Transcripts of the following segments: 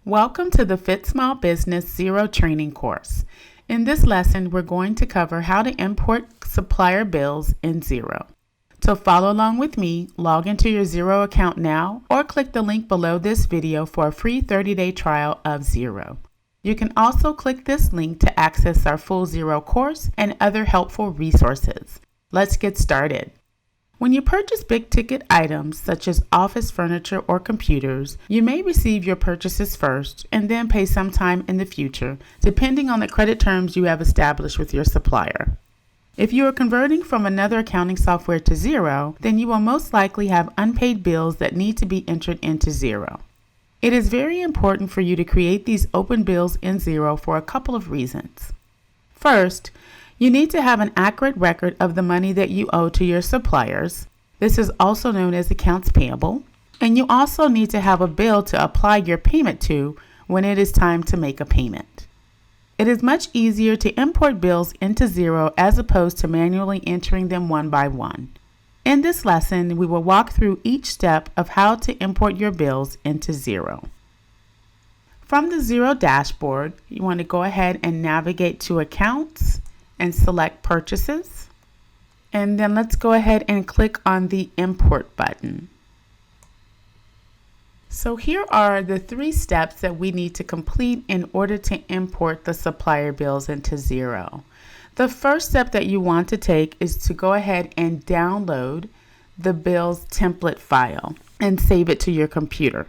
Welcome to the Fit Small Business Xero training course. In this lesson, we're going to cover how to import supplier bills in Xero. To follow along with me, log into your Xero account now or click the link below this video for a free 30-day trial of Xero. You can also click this link to access our full Xero course and other helpful resources. Let's get started. When you purchase big-ticket items such as office furniture or computers, you may receive your purchases first and then pay sometime in the future, depending on the credit terms you have established with your supplier. If you are converting from another accounting software to Xero, then you will most likely have unpaid bills that need to be entered into Xero. It is very important for you to create these open bills in Xero for a couple of reasons. First, you need to have an accurate record of the money that you owe to your suppliers. This is also known as accounts payable. And you also need to have a bill to apply your payment to when it is time to make a payment. It is much easier to import bills into Xero as opposed to manually entering them one by one. In this lesson, we will walk through each step of how to import your bills into Xero. From the Xero dashboard, you want to go ahead and navigate to Accounts and select Purchases. And then let's go ahead and click on the Import button. So here are the 3 steps that we need to complete in order to import the supplier bills into Xero. The first step that you want to take is to go ahead and download the bills template file and save it to your computer.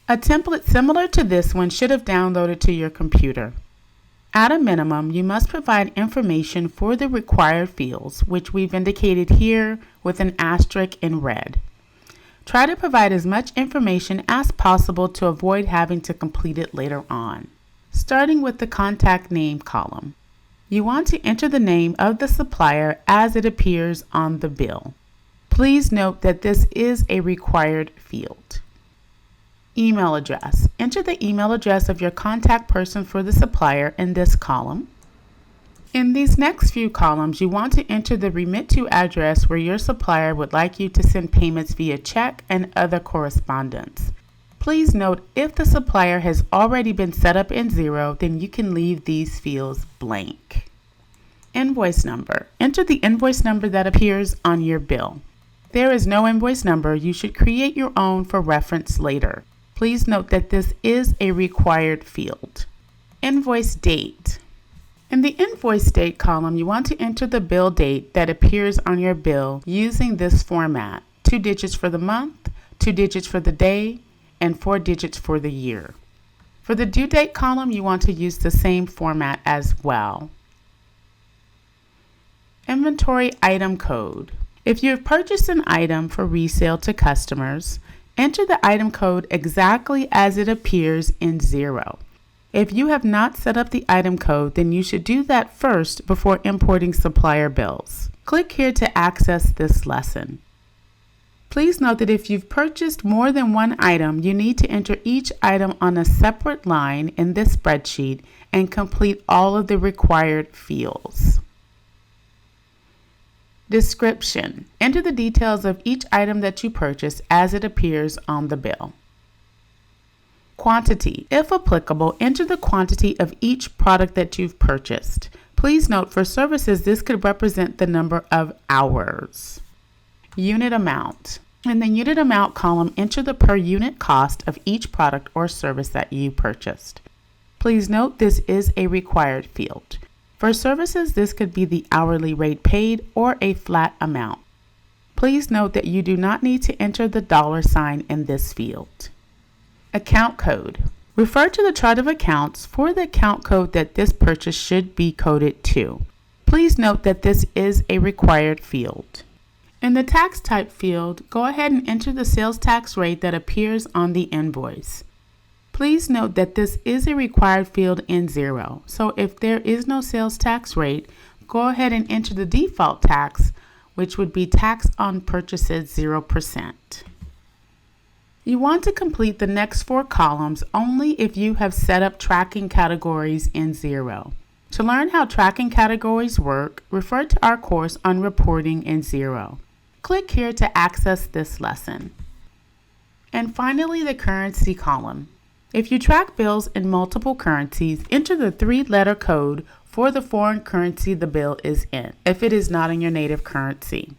A template similar to this one should have downloaded to your computer. At a minimum, you must provide information for the required fields, which we've indicated here with an asterisk in red. Try to provide as much information as possible to avoid having to complete it later on. Starting with the contact name column, you want to enter the name of the supplier as it appears on the bill. Please note that this is a required field. Email address. Enter the email address of your contact person for the supplier in this column. In these next few columns, you want to enter the remit to address where your supplier would like you to send payments via check and other correspondence. Please note, if the supplier has already been set up in Xero, then you can leave these fields blank. Invoice number. Enter the invoice number that appears on your bill. There is no invoice number. You should create your own for reference later. Please note that this is a required field. Invoice date. In the invoice date column, you want to enter the bill date that appears on your bill using this format: 2 digits for the month, 2 digits for the day, and 4 digits for the year. For the due date column, you want to use the same format as well. Inventory item code. If you have purchased an item for resale to customers, enter the item code exactly as it appears in Xero. If you have not set up the item code, then you should do that first before importing supplier bills. Click here to access this lesson. Please note that if you've purchased more than one item, you need to enter each item on a separate line in this spreadsheet and complete all of the required fields. Description. Enter the details of each item that you purchase as it appears on the bill. Quantity. If applicable, enter the quantity of each product that you've purchased. Please note, for services, this could represent the number of hours. Unit amount. In the unit amount column, enter the per unit cost of each product or service that you purchased. Please note, this is a required field. For services, this could be the hourly rate paid or a flat amount. Please note that you do not need to enter the $ in this field. Account code. Refer to the chart of accounts for the account code that this purchase should be coded to. Please note that this is a required field. In the tax type field, go ahead and enter the sales tax rate that appears on the invoice. Please note that this is a required field in Xero, so if there is no sales tax rate, go ahead and enter the default tax, which would be tax on purchases 0%. You want to complete the next 4 columns only if you have set up tracking categories in Xero. To learn how tracking categories work, refer to our course on reporting in Xero. Click here to access this lesson. And finally, the currency column. If you track bills in multiple currencies, enter the 3-letter code for the foreign currency the bill is in, if it is not in your native currency.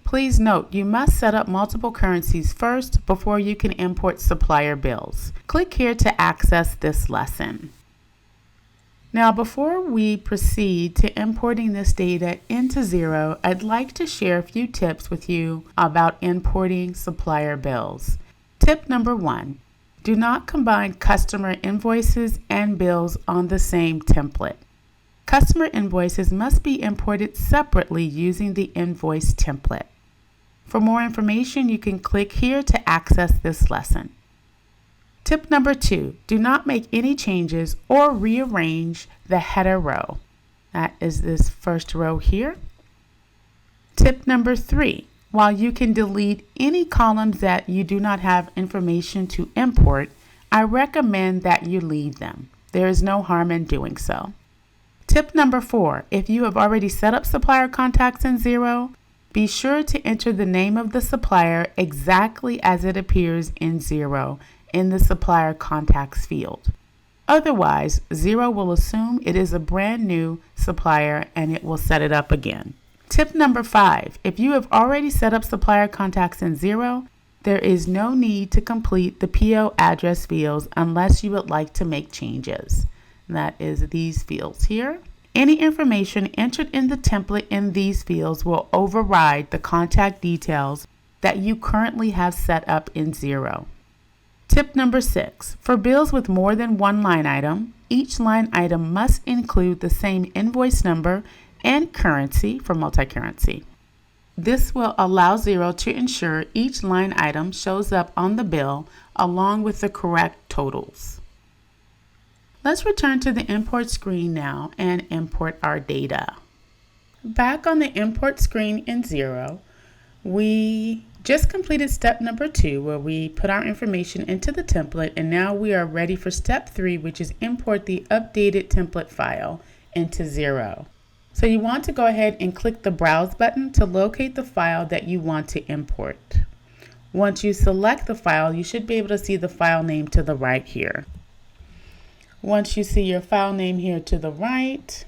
Please note, you must set up multiple currencies first before you can import supplier bills. Click here to access this lesson. Now, before we proceed to importing this data into Xero, I'd like to share a few tips with you about importing supplier bills. Tip number 1, do not combine customer invoices and bills on the same template. Customer invoices must be imported separately using the invoice template. For more information, you can click here to access this lesson. Tip number 2, do not make any changes or rearrange the header row. That is this first row here. Tip number 3, while you can delete any columns that you do not have information to import, I recommend that you leave them. There is no harm in doing so. Tip number 4, if you have already set up supplier contacts in Xero, be sure to enter the name of the supplier exactly as it appears in Xero in the supplier contacts field. Otherwise, Xero will assume it is a brand new supplier and it will set it up again. Tip number 5, if you have already set up supplier contacts in Xero, there is no need to complete the PO address fields unless you would like to make changes. That is these fields here. Any information entered in the template in these fields will override the contact details that you currently have set up in Xero. Tip number 6, for bills with more than one line item, each line item must include the same invoice number and currency for multi-currency. This will allow Xero to ensure each line item shows up on the bill along with the correct totals. Let's return to the import screen now and import our data. Back on the import screen in Xero, we just completed step number 2 where we put our information into the template, and now we are ready for step 3, which is import the updated template file into Xero. So you want to go ahead and click the Browse button to locate the file that you want to import. Once you select the file, you should be able to see the file name to the right here. Once you see your file name here to the right,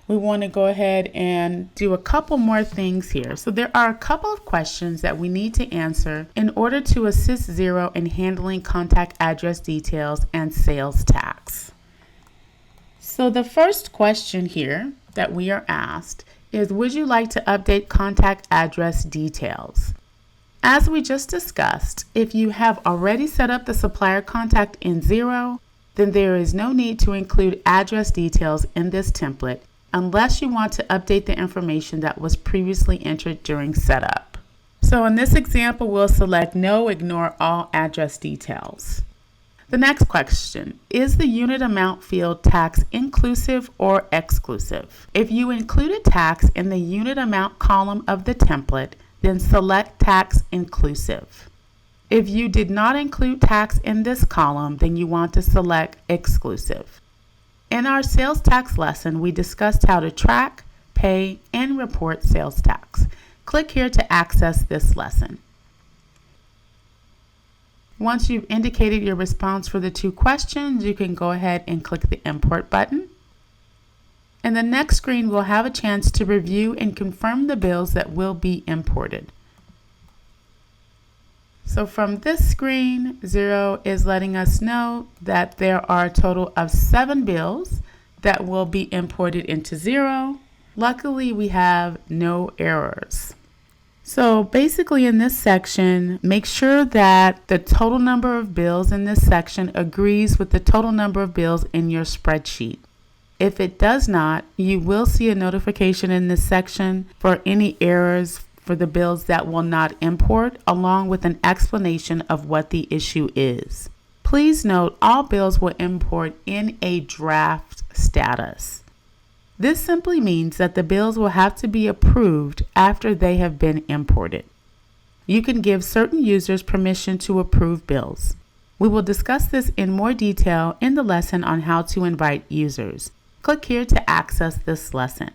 we want to go ahead and do a couple more things here. So there are a couple of questions that we need to answer in order to assist Xero in handling contact address details and sales tax. So the first question here that we are asked is, would you like to update contact address details? As we just discussed, if you have already set up the supplier contact in Xero, then there is no need to include address details in this template unless you want to update the information that was previously entered during setup. So in this example, we'll select No, Ignore All Address Details. The next question, is the unit amount field tax inclusive or exclusive? If you included tax in the unit amount column of the template, then select Tax Inclusive. If you did not include tax in this column, then you want to select Exclusive. In our sales tax lesson, we discussed how to track, pay, and report sales tax. Click here to access this lesson. Once you've indicated your response for the 2 questions, you can go ahead and click the Import button. In the next screen, we'll have a chance to review and confirm the bills that will be imported. So from this screen, Xero is letting us know that there are a total of 7 bills that will be imported into Xero. Luckily, we have no errors. So basically in this section, make sure that the total number of bills in this section agrees with the total number of bills in your spreadsheet. If it does not, you will see a notification in this section for any errors for the bills that will not import, along with an explanation of what the issue is. Please note all bills will import in a draft status. This simply means that the bills will have to be approved after they have been imported. You can give certain users permission to approve bills. We will discuss this in more detail in the lesson on how to invite users. Click here to access this lesson.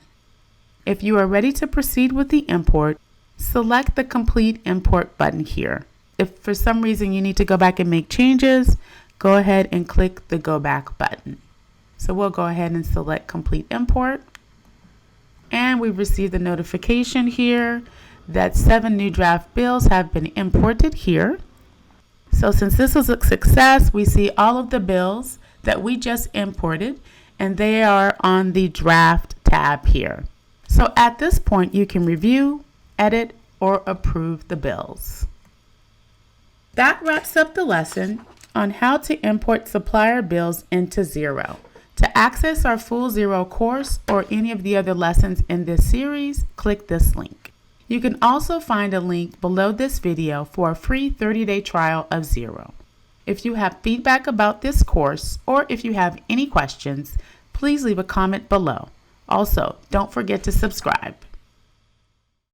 If you are ready to proceed with the import, select the Complete Import button here. If for some reason you need to go back and make changes, go ahead and click the Go Back button. So we'll go ahead and select Complete Import. And we've received the notification here that 7 new draft bills have been imported here. So since this was a success, we see all of the bills that we just imported, and they are on the Draft tab here. So at this point, you can review, edit, or approve the bills. That wraps up the lesson on how to import supplier bills into Xero. To access our full Xero course or any of the other lessons in this series, click this link. You can also find a link below this video for a free 30-day trial of Xero. If you have feedback about this course or if you have any questions, please leave a comment below. Also, don't forget to subscribe.